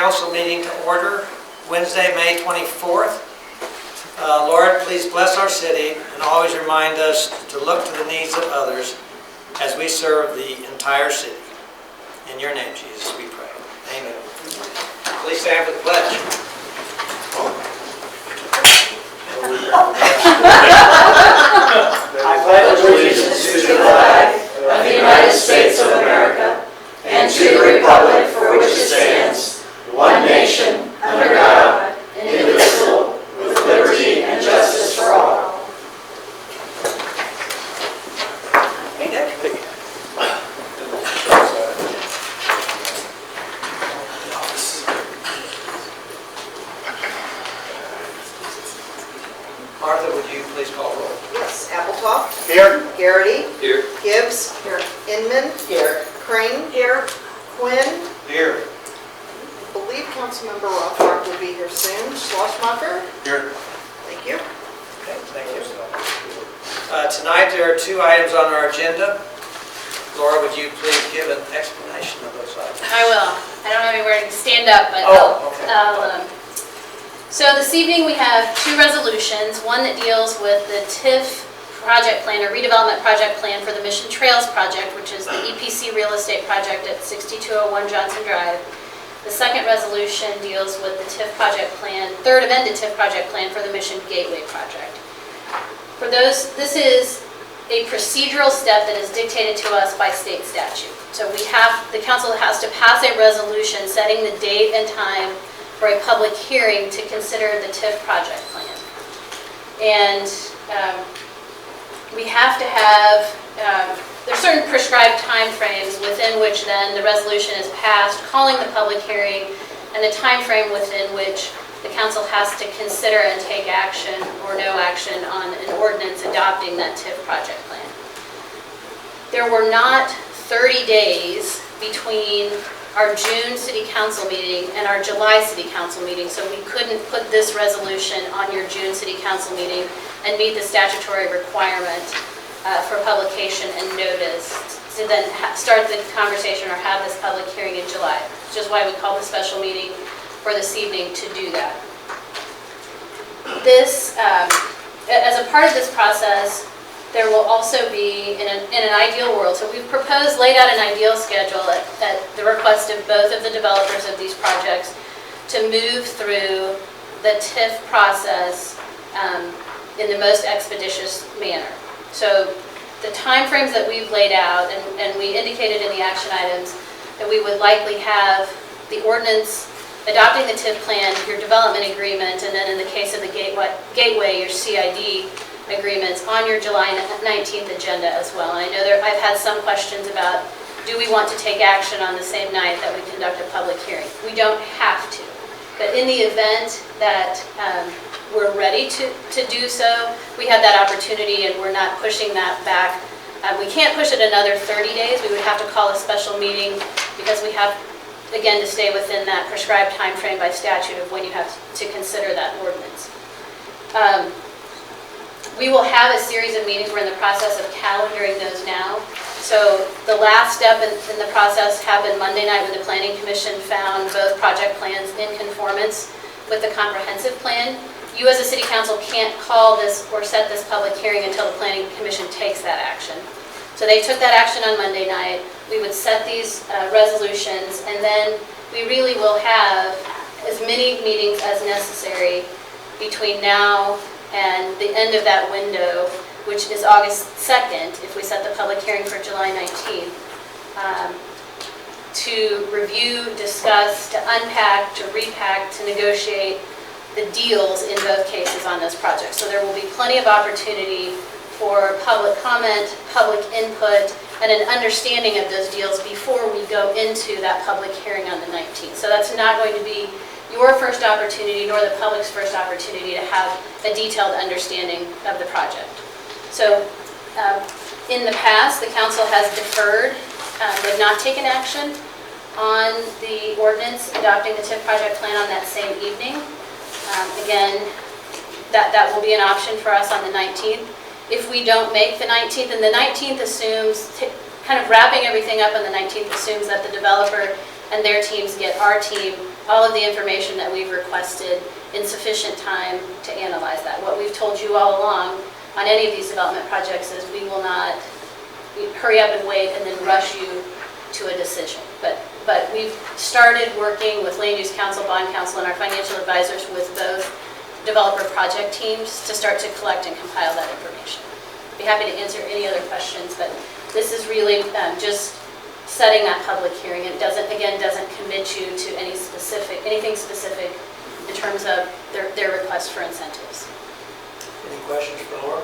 Council meeting to order, Wednesday, May 24th. Lord, please bless our city and always remind us to look to the needs of others as we serve the entire city. In your name, Jesus, we pray. Amen. Please stand for the pledge. I pledge allegiance to the flag of the United States of America and to the republic for which it stands, one nation, under God, indivisible, with liberty and justice for all. Martha, would you please call roll? Yes, Appletoft. Here. Garrity. Here. Gibbs. Here. Inman. Here. Crane. Here. Quinn. Here. I believe Councilmember Rothrock will be here soon. Schlossmacher. Here. Thank you. Okay, thank you. Tonight there are two items on our agenda. Laura, would you please give an explanation of those items? I will. I don't have anywhere to stand up, but okay. So this evening we have two resolutions. One that deals with the TIF project plan or redevelopment project plan for the Mission Trails project, which is the EPC real estate project at 6201 Johnson Drive. The second resolution deals with the TIF project plan, Third Amended TIF project plan for the Mission Gateway project. For those, this is a procedural step that is dictated to us by state statute. So the council has to pass a resolution setting the date and time for a public hearing to consider the TIF project plan. And we have to have, there are certain prescribed timeframes within which then the resolution is passed, calling the public hearing, and the timeframe within which the council has to consider and take action or no action on an ordinance adopting that TIF project plan. There were not 30 days between our June City Council meeting and our July City Council meeting, so we couldn't put this resolution on your June City Council meeting and meet the statutory requirement for publication and notice to then start the conversation or have this public hearing in July, which is why we called the special meeting for this evening to do that. This, as a part of this process, there will also be, in an ideal world, so we've laid out an ideal schedule at the request of both of the developers of these projects to move through the TIF process in the most expeditious manner. So the timeframes that we've laid out, and we indicated in the action items that we would likely have the ordinance adopting the TIF plan, your development agreement, and then in the case of the gateway, your CID agreements on your July 19th agenda as well. And I know I've had some questions about, do we want to take action on the same night that we conduct a public hearing? We don't have to. But in the event that we're ready to do so, we have that opportunity and we're not pushing that back. We can't push it another 30 days. We would have to call a special meeting because we have, again, to stay within that prescribed time frame by statute of when you have to consider that ordinance. We will have a series of meetings. We're in the process of calendaring those now. So the last step in the process happened Monday night when the Planning Commission found both project plans in conformance with the comprehensive plan. You as a City Council can't call this or set this public hearing until the Planning Commission takes that action. So they took that action on Monday night. We would set these resolutions, and then we really will have as many meetings as necessary between now and the end of that window, which is August 2nd, if we set the public hearing for July 19th, to review, discuss, to unpack, to repack, to negotiate the deals in both cases on this project. So there will be plenty of opportunity for public comment, public input, and an understanding of those deals before we go into that public hearing on the 19th. So that's not going to be your first opportunity nor the public's first opportunity to have a detailed understanding of the project. So in the past, the council has deferred, they've not taken action on the ordinance adopting the TIF project plan on that same evening. Again, that will be an option for us on the 19th. If we don't make the 19th, and the 19th assumes, kind of wrapping everything up on the 19th assumes that the developer and their teams get our team all of the information that we've requested in sufficient time to analyze that. What we've told you all along on any of these development projects is we will not hurry up and wait and then rush you to a decision. But we've started working with Land Use Council, Bond Council, and our financial advisors with both developer project teams to start to collect and compile that information. I'd be happy to answer any other questions, but this is really just setting that public hearing. It doesn't commit you to anything specific in terms of their request for incentives. Any questions for Laura?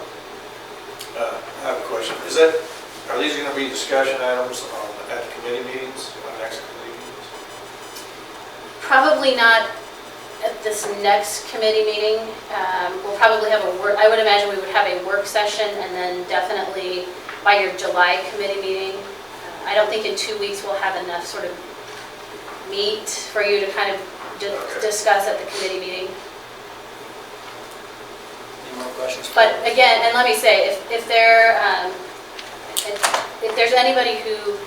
I have a question. Are these going to be discussion items at the committee meetings, next committee meetings? Probably not at this next committee meeting. We'll probably have I would imagine we would have a work session, and then definitely by your July committee meeting. I don't think in 2 weeks we'll have enough sort of meat for you to kind of discuss at the committee meeting. Any more questions? But again, and let me say, if there's anybody who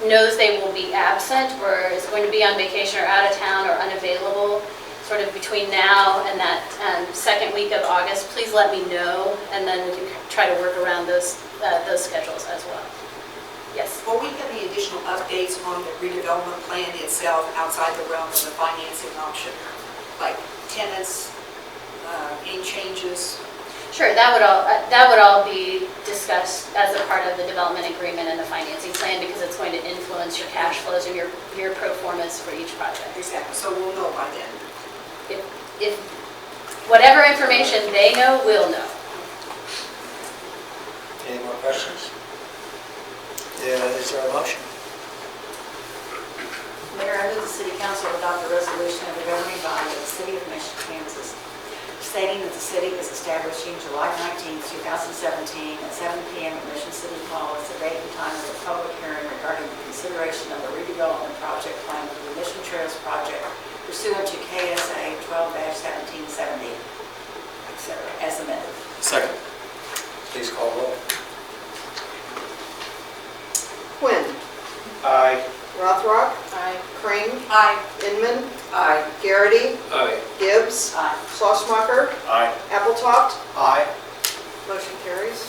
knows they will be absent or is going to be on vacation or out of town or unavailable, sort of between now and that second week of August, please let me know, and then we can try to work around those schedules as well. Yes? Will we have any additional updates on the redevelopment plan itself outside the realm of the financing option? Like tenants, any changes? Sure, that would all be discussed as a part of the development agreement and the financing plan, because it's going to influence your cash flows and your pro formas for each project. Exactly, so we'll know by then. If whatever information they know, we'll know. Any more questions? Is there a motion? Mayor, I move the City Council adopt a resolution of the governing body of the City of Mission, Kansas, stating that the city is establishing July 19, 2017 at 7 p.m. at Mission City Hall as the date and time of the public hearing regarding the consideration of the redevelopment project plan for the Mission Trails project pursuant to K.S.A. 12-1770, etc., as amended. Second. Please call roll. Quinn. Aye. Rothrock. Aye. Crane. Aye. Inman. Aye. Garrity. Aye. Gibbs. Aye. Schlossmacher. Aye. Appletoft. Aye. Motion carries.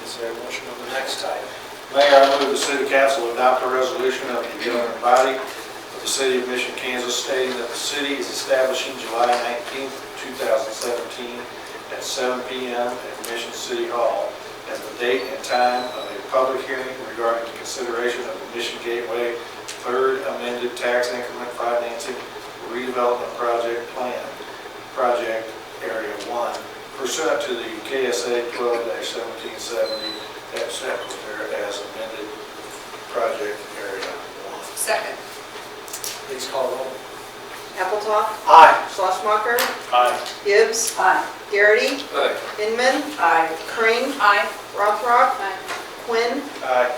Is there a motion on the next item? Mayor, I move the City Council adopt a resolution of the governing body of the City of Mission, Kansas, stating that the city is establishing July 19, 2017 at 7 p.m. at Mission City Hall as the date and time of a public hearing regarding the consideration of the Mission Gateway Third Amended Tax Increment Financing Redevelopment Project Plan, Project Area 1, pursuant to the K.S.A. 12-1770, etc. as amended, Project Area 1. Second. Please call roll. Appletoft. Aye. Schlossmacher. Aye. Gibbs. Aye. Garrity. Aye. Inman. Aye. Crane. Aye. Rothrock. Quinn. Aye.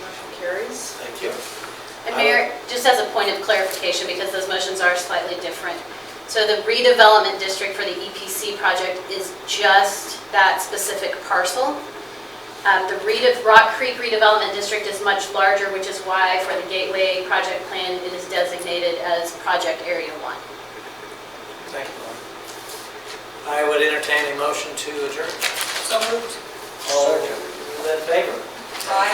Motion carries. Thank you. And Mayor, just as a point of clarification, because those motions are slightly different. So the redevelopment district for the EPC project is just that specific parcel. The Rock Creek redevelopment district is much larger, which is why for the Gateway project plan, it is designated as Project Area 1. Thank you, Laura. I would entertain a motion to adjourn. So moved. All in favor? Aye.